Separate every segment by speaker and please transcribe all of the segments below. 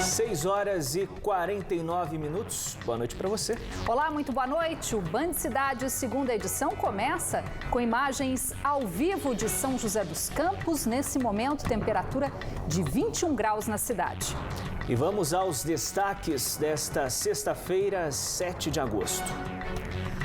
Speaker 1: 6h49. Boa noite para você.
Speaker 2: Olá, muito boa noite. O Band Cidade, segunda edição, começa com imagens ao vivo de São José dos Campos. Nesse momento, temperatura de 21 graus na cidade.
Speaker 1: E vamos aos destaques desta sexta-feira, 7 de agosto.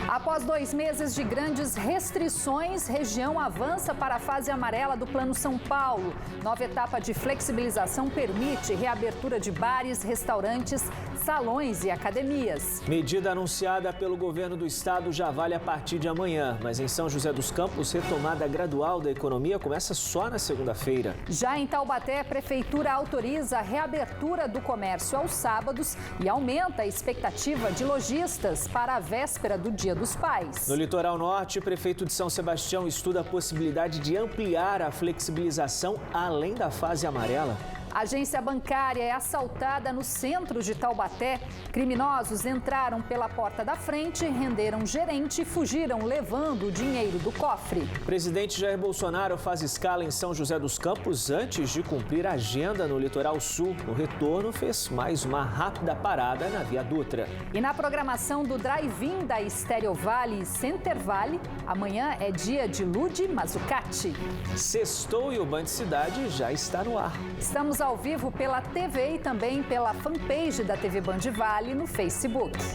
Speaker 2: Após 2 meses de grandes restrições, região avança para a fase amarela do Plano São Paulo. Nova etapa de flexibilização permite reabertura de bares, restaurantes, salões e academias.
Speaker 1: Medida anunciada pelo governo do estado já vale a partir de amanhã, mas em São José dos Campos, retomada gradual da economia começa só na segunda-feira.
Speaker 2: Já em Taubaté, a prefeitura autoriza a reabertura do comércio aos sábados e aumenta a expectativa de lojistas para a véspera do Dia dos Pais.
Speaker 1: No litoral norte, o prefeito de São Sebastião estuda a possibilidade de ampliar a flexibilização além da fase amarela.
Speaker 2: A agência bancária é assaltada no centro de Taubaté. Criminosos entraram pela porta da frente, renderam gerente e fugiram levando o dinheiro do cofre.
Speaker 1: O presidente Jair Bolsonaro faz escala em São José dos Campos antes de cumprir a agenda no litoral sul. No retorno, fez mais uma rápida parada na Via Dutra.
Speaker 2: E na programação do drive-in da Estéreo Vale e Center Vale, amanhã é dia de Ludi Mazzucati.
Speaker 1: Sextou e o Band Cidade já está no ar.
Speaker 2: Estamos ao vivo pela TV e também pela fanpage da TV Band Vale no Facebook.
Speaker 1: –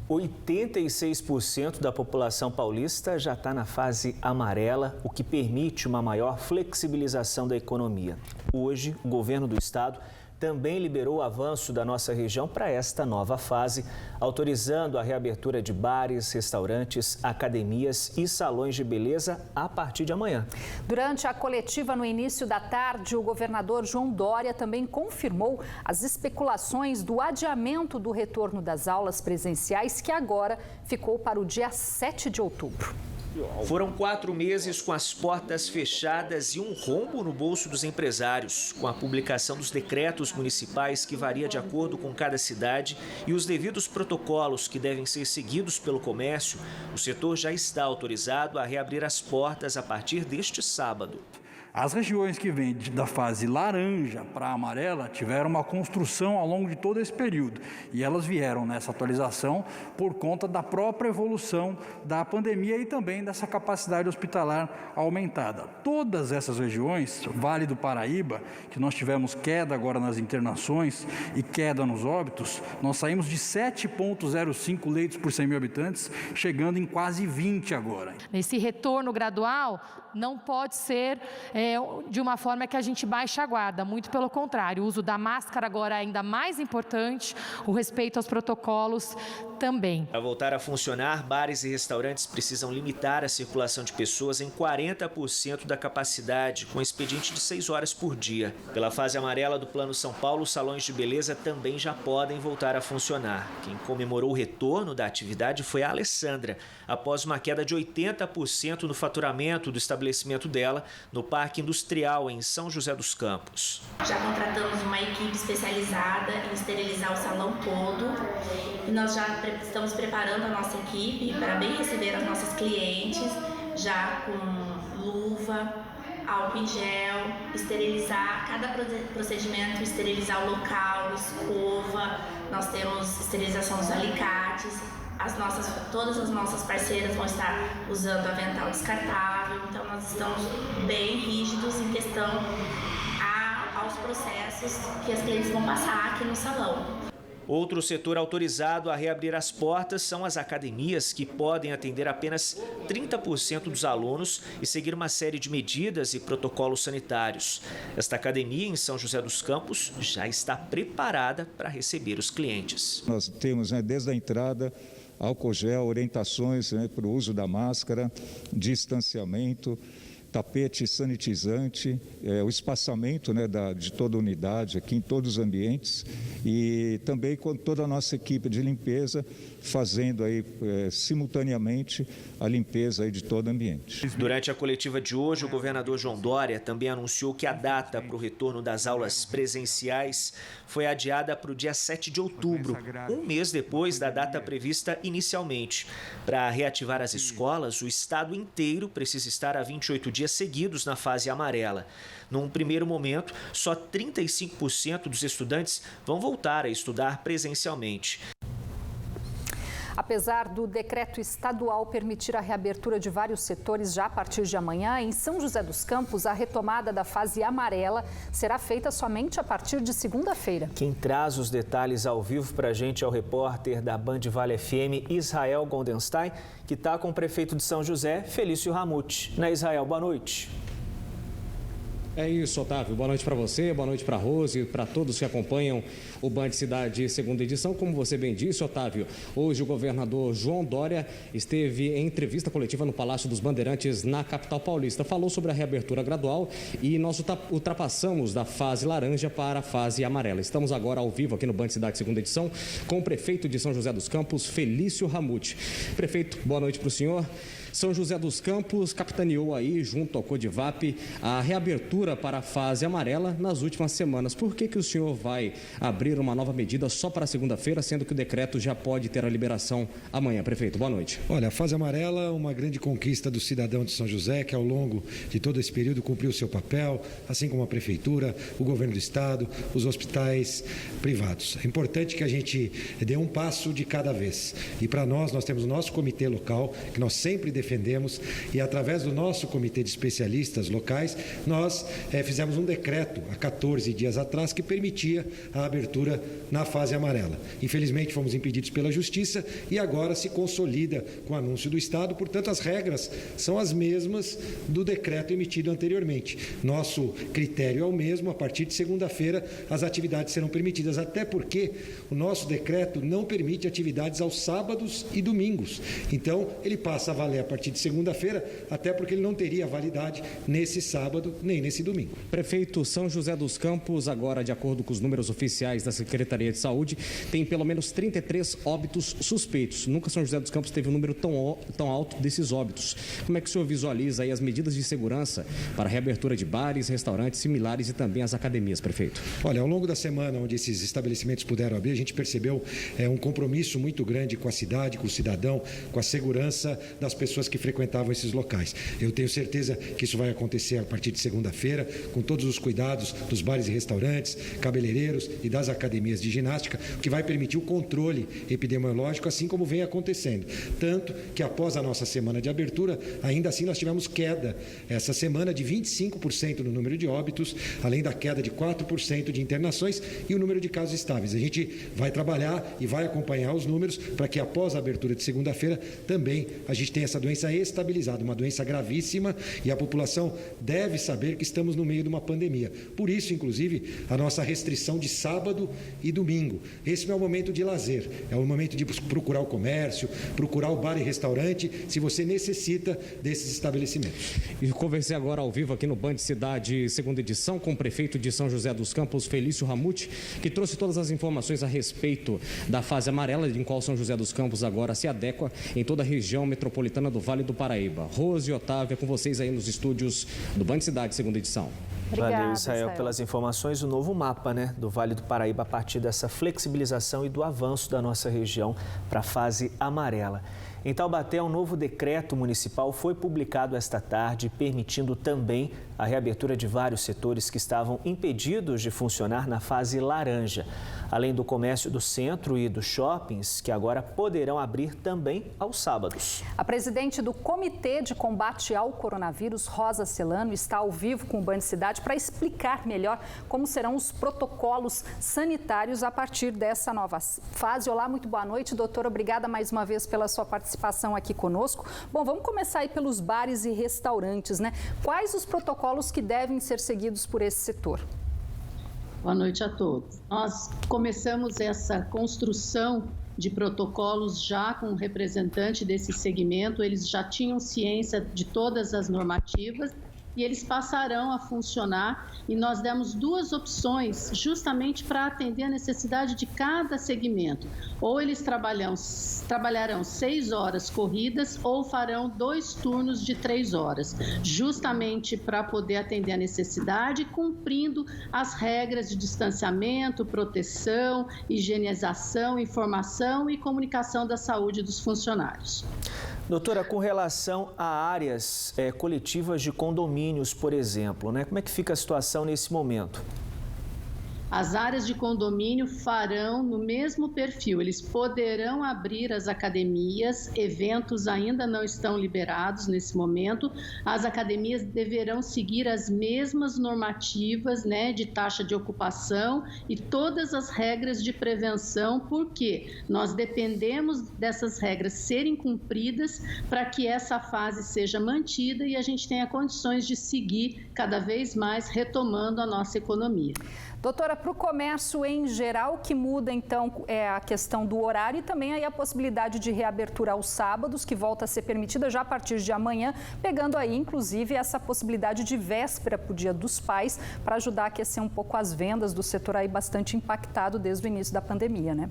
Speaker 1: 86% da população paulista já está na fase amarela, o que permite uma maior flexibilização da economia. Hoje, o governo do estado também liberou o avanço da nossa região para esta nova fase, autorizando a reabertura de bares, restaurantes, academias e salões de beleza a partir de amanhã.
Speaker 2: Durante a coletiva no início da tarde, o governador João Dória também confirmou as especulações do adiamento do retorno das aulas presenciais, que agora ficou para o dia 7 de outubro.
Speaker 1: Foram 4 meses com as portas fechadas e um rombo no bolso dos empresários, com a publicação dos decretos municipais que varia de acordo com cada cidade e os devidos protocolos que devem ser seguidos pelo comércio. O setor já está autorizado a reabrir as portas a partir deste sábado.
Speaker 3: As regiões que vêm da fase laranja para amarela tiveram uma construção ao longo de todo esse período e elas vieram nessa atualização por conta da própria evolução da pandemia e também dessa capacidade hospitalar aumentada. Todas essas regiões, Vale do Paraíba, que nós tivemos queda agora nas internações e queda nos óbitos, nós saímos de 7,05 leitos por 100 mil habitantes, chegando em quase 20 agora.
Speaker 4: Esse retorno gradual não pode ser de uma forma que a gente baixe a guarda, muito pelo contrário. O uso da máscara agora é ainda mais importante, o respeito aos protocolos também.
Speaker 1: Para voltar a funcionar, bares e restaurantes precisam limitar a circulação de pessoas em 40% da capacidade, com expediente de 6 horas por dia. Pela fase amarela do Plano São Paulo, os salões de beleza também já podem voltar a funcionar. Quem comemorou o retorno da atividade foi a Alessandra, após uma queda de 80% no faturamento do estabelecimento dela no Parque Industrial em São José dos Campos.
Speaker 5: Já contratamos uma equipe especializada em esterilizar o salão todo e nós já estamos preparando a nossa equipe para bem receber as nossas clientes, já com luva, álcool em gel, esterilizar cada procedimento, esterilizar o local, escova, nós temos esterilização dos alicates. Todas as nossas parceiras vão estar usando avental descartável, então nós estamos bem rígidos em questão aos processos que as clientes vão passar aqui no salão.
Speaker 1: Outro setor autorizado a reabrir as portas são as academias, que podem atender apenas 30% dos alunos e seguir uma série de medidas e protocolos sanitários. Esta academia em São José dos Campos já está preparada para receber os clientes.
Speaker 6: Nós temos, desde a entrada, álcool gel, orientações para o uso da máscara, distanciamento. tapete sanitizante, o espaçamento, né, de toda a unidade aqui em todos os ambientes e também com toda a nossa equipe de limpeza fazendo aí simultaneamente a limpeza aí de todo o ambiente.
Speaker 1: Durante a coletiva de hoje, o governador João Dória também anunciou que a data para o retorno das aulas presenciais foi adiada para o dia 7 de outubro, um mês depois da data prevista inicialmente. Para reativar as escolas, o estado inteiro precisa estar há 28 dias seguidos na fase amarela. Num primeiro momento, só 35% dos estudantes vão voltar a estudar presencialmente.
Speaker 2: Apesar do decreto estadual permitir a reabertura de vários setores já a partir de amanhã, em São José dos Campos, a retomada da fase amarela será feita somente a partir de segunda-feira.
Speaker 1: Quem traz os detalhes ao vivo para a gente é o repórter da Band Vale FM, Israel Goldenstein, que está com o prefeito de São José, Felício Ramute. Né, Israel? Boa noite.
Speaker 7: É isso, Otávio. Boa noite para você, boa noite para a Rose, para todos que acompanham o Band Cidade segunda edição. Como você bem disse, Otávio, hoje o governador João Dória esteve em entrevista coletiva no Palácio dos Bandeirantes, na capital paulista. Falou sobre a reabertura gradual e nós ultrapassamos da fase laranja para a fase amarela. Estamos agora ao vivo aqui no Band Cidade segunda edição com o prefeito de São José dos Campos, Felício Ramute. Prefeito, boa noite para o senhor. São José dos Campos capitaneou aí, junto ao Codivap, a reabertura para a fase amarela nas últimas semanas. Por que o senhor vai abrir uma nova medida só para segunda-feira, sendo que o decreto já pode ter a liberação amanhã? Prefeito, boa noite.
Speaker 8: Olha, a fase amarela é uma grande conquista do cidadão de São José, que ao longo de todo esse período cumpriu o seu papel, assim como a Prefeitura, o Governo do Estado, os hospitais privados. É importante que a gente dê um passo de cada vez. E para nós temos o nosso comitê local, que nós sempre defendemos, e através do nosso comitê de especialistas locais, nós fizemos um decreto há 14 dias atrás que permitia a abertura na fase amarela. Infelizmente fomos impedidos pela Justiça e agora se consolida com o anúncio do Estado, portanto as regras são as mesmas do decreto emitido anteriormente. Nosso critério é o mesmo, a partir de segunda-feira as atividades serão permitidas, até porque o nosso decreto não permite atividades aos sábados e domingos. Então ele passa a valer a partir de segunda-feira, até porque ele não teria validade nesse sábado nem nesse domingo.
Speaker 7: Prefeito, São José dos Campos, agora, de acordo com os números oficiais da Secretaria de Saúde, tem pelo menos 33 óbitos suspeitos. Nunca São José dos Campos teve um número tão alto desses óbitos. Como é que o senhor visualiza aí as medidas de segurança para a reabertura de bares, restaurantes similares e também as academias, prefeito?
Speaker 8: Olha, ao longo da semana onde esses estabelecimentos puderam abrir, a gente percebeu um compromisso muito grande com a cidade, com o cidadão, com a segurança das pessoas que frequentavam esses locais. Eu tenho certeza que isso vai acontecer a partir de segunda-feira, com todos os cuidados dos bares e restaurantes, cabeleireiros e das academias de ginástica, o que vai permitir o controle epidemiológico, assim como vem acontecendo. Tanto que após a nossa semana de abertura, ainda assim nós tivemos queda essa semana de 25% no número de óbitos, além da queda de 4% de internações e o número de casos estáveis. A gente vai trabalhar e vai acompanhar os números para que após a abertura de segunda-feira também a gente tenha essa doença estabilizada, uma doença gravíssima, e a população deve saber que estamos no meio de uma pandemia. Por isso, inclusive, a nossa restrição de sábado e domingo. Esse não é o momento de lazer, é o momento de procurar o comércio, procurar o bar e restaurante, se você necessita desses estabelecimentos.
Speaker 7: E conversei agora ao vivo aqui no Band Cidade segunda edição com o prefeito de São José dos Campos, Felício Ramute, que trouxe todas as informações a respeito da fase amarela, em qual São José dos Campos agora se adequa em toda a região metropolitana do Vale do Paraíba. Rose e Otávio, é com vocês aí nos estúdios do Band Cidade segunda edição.
Speaker 2: Obrigada,
Speaker 1: Valeu, Israel, pelas informações. O novo mapa, do Vale do Paraíba, a partir dessa flexibilização e do avanço da nossa região para a fase amarela. Em Taubaté, um novo decreto municipal foi publicado esta tarde, permitindo também a reabertura de vários setores que estavam impedidos de funcionar na fase laranja, além do comércio do centro e dos shoppings, que agora poderão abrir também aos sábados.
Speaker 2: A presidente do Comitê de Combate ao Coronavírus, Rosa Celano, está ao vivo com o Band Cidade para explicar melhor como serão os protocolos sanitários a partir dessa nova fase. Olá, muito boa noite, doutora. Obrigada mais uma vez pela sua participação aqui conosco. Bom, vamos começar aí pelos bares e restaurantes, Quais os protocolos que devem ser seguidos por esse setor?
Speaker 9: Boa noite a todos. Nós começamos essa construção de protocolos já com o representante desse segmento. Eles já tinham ciência de todas as normativas e eles passarão a funcionar. E nós demos 2 opções justamente para atender a necessidade de cada segmento. Ou eles trabalharão 6 horas corridas ou farão 2 turnos de 3 horas, justamente para poder atender a necessidade, cumprindo as regras de distanciamento, proteção, higienização, informação e comunicação da saúde dos funcionários.
Speaker 1: Doutora, com relação a áreas coletivas de condomínios, por exemplo, né? Como é que fica a situação nesse momento?
Speaker 9: As áreas de condomínio farão no mesmo perfil, eles poderão abrir as academias, eventos ainda não estão liberados nesse momento, as academias deverão seguir as mesmas normativas, né, de taxa de ocupação e todas as regras de prevenção, porque nós dependemos dessas regras serem cumpridas para que essa fase seja mantida e a gente tenha condições de seguir cada vez mais retomando a nossa economia.
Speaker 2: Doutora, para o comércio em geral, o que muda então é a questão do horário e também aí a possibilidade de reabertura aos sábados, que volta a ser permitida já a partir de amanhã, pegando aí inclusive essa possibilidade de véspera para o Dia dos Pais, para ajudar a aquecer um pouco as vendas do setor aí bastante impactado desde o início da pandemia, né?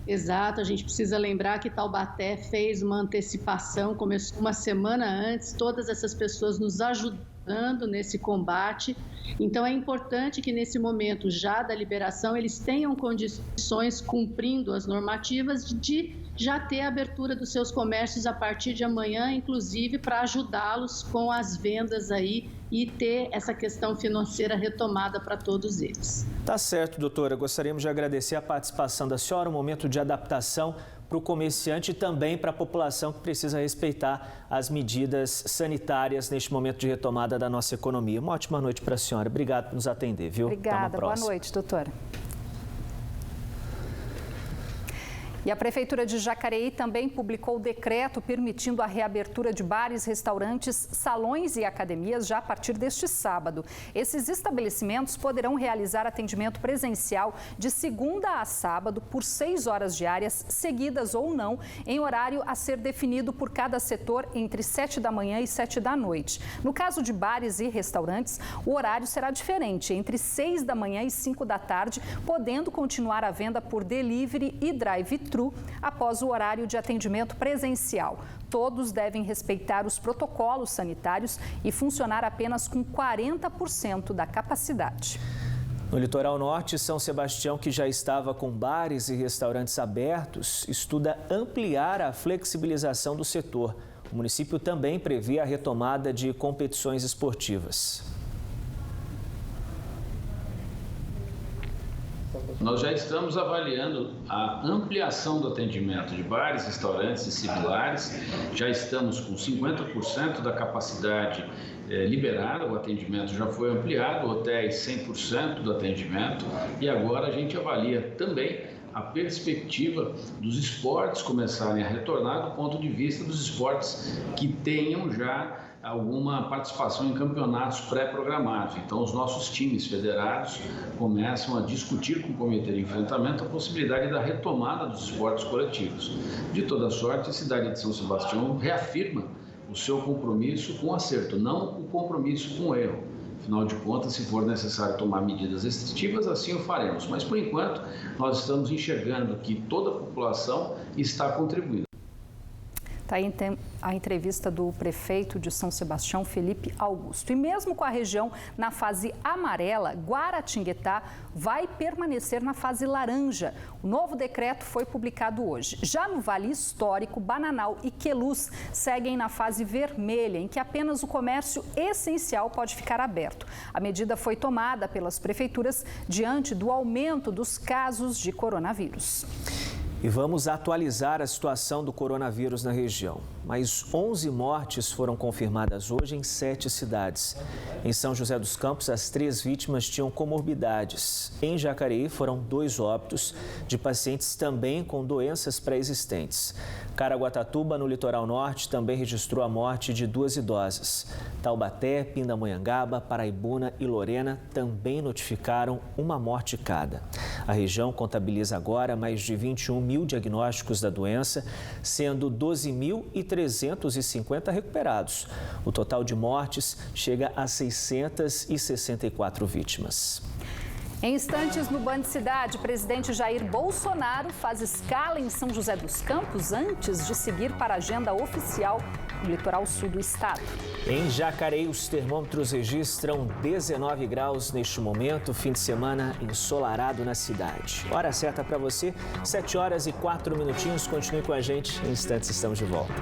Speaker 9: Exato, a gente precisa lembrar que Taubaté fez uma antecipação, começou uma semana antes, todas essas pessoas nos ajudando nesse combate. Então é importante que nesse momento já da liberação eles tenham condições, cumprindo as normativas, de já ter a abertura dos seus comércios a partir de amanhã, inclusive para ajudá-los com as vendas aí e ter essa questão financeira retomada para todos eles.
Speaker 1: Tá certo, doutora. Gostaríamos de agradecer a participação da senhora, um momento de adaptação para o comerciante e também para a população que precisa respeitar as medidas sanitárias neste momento de retomada da nossa economia. Uma ótima noite para a senhora. Obrigado por nos atender, viu?
Speaker 2: Obrigada. Boa noite, doutora. E a Prefeitura de Jacareí também publicou o decreto permitindo a reabertura de bares, restaurantes, salões e academias já a partir deste sábado. Esses estabelecimentos poderão realizar atendimento presencial de segunda a sábado por 6 horas diárias, seguidas ou não, em horário a ser definido por cada setor entre 7 da manhã e 7 da noite. No caso de bares e restaurantes, o horário será diferente, entre 6 da manhã e 5 da tarde, podendo continuar a venda por delivery e drive-thru após o horário de atendimento presencial. Todos devem respeitar os protocolos sanitários e funcionar apenas com 40% da capacidade.
Speaker 1: No litoral norte, São Sebastião, que já estava com bares e restaurantes abertos, estuda ampliar a flexibilização do setor. O município também prevê a retomada de competições esportivas.
Speaker 10: Nós já estamos avaliando a ampliação do atendimento de bares, restaurantes e similares. Já estamos com 50% da capacidade liberada, o atendimento já foi ampliado, hotéis 100% do atendimento. E agora a gente avalia também a perspectiva dos esportes começarem a retornar do ponto de vista dos esportes que tenham já alguma participação em campeonatos pré-programados. Então, os nossos times federados começam a discutir com o Comitê de Enfrentamento a possibilidade da retomada dos esportes coletivos. De toda sorte, a cidade de São Sebastião reafirma o seu compromisso com o acerto, não o compromisso com o erro. Afinal de contas, se for necessário tomar medidas restritivas, assim o faremos. Mas, por enquanto, nós estamos enxergando que toda a população está contribuindo.
Speaker 2: Está aí a entrevista do prefeito de São Sebastião, Felipe Augusto. E mesmo com a região na fase amarela, Guaratinguetá vai permanecer na fase laranja. O novo decreto foi publicado hoje. Já no Vale Histórico, Bananal e Queluz seguem na fase vermelha, em que apenas o comércio essencial pode ficar aberto. A medida foi tomada pelas prefeituras diante do aumento dos casos de coronavírus.
Speaker 1: E vamos atualizar a situação do coronavírus na região. Mais 11 mortes foram confirmadas hoje em 7 cidades. Em São José dos Campos, as 3 vítimas tinham comorbidades. Em Jacareí, foram 2 óbitos de pacientes também com doenças pré-existentes. Caraguatatuba, no litoral norte, também registrou a morte de 2 idosas. Taubaté, Pindamonhangaba, Paraibuna e Lorena também notificaram uma morte cada. A região contabiliza agora mais de 21 mil diagnósticos da doença, sendo 12.350 recuperados. O total de mortes chega a 664 vítimas.
Speaker 2: Em instantes, no Band Cidade, o presidente Jair Bolsonaro faz escala em São José dos Campos antes de seguir para a agenda oficial no litoral sul do estado.
Speaker 1: Em Jacareí, os termômetros registram 19 graus neste momento, fim de semana ensolarado na cidade. Hora certa para você, 7 horas e 4 minutinhos. Continue com a gente, em instantes estamos de volta.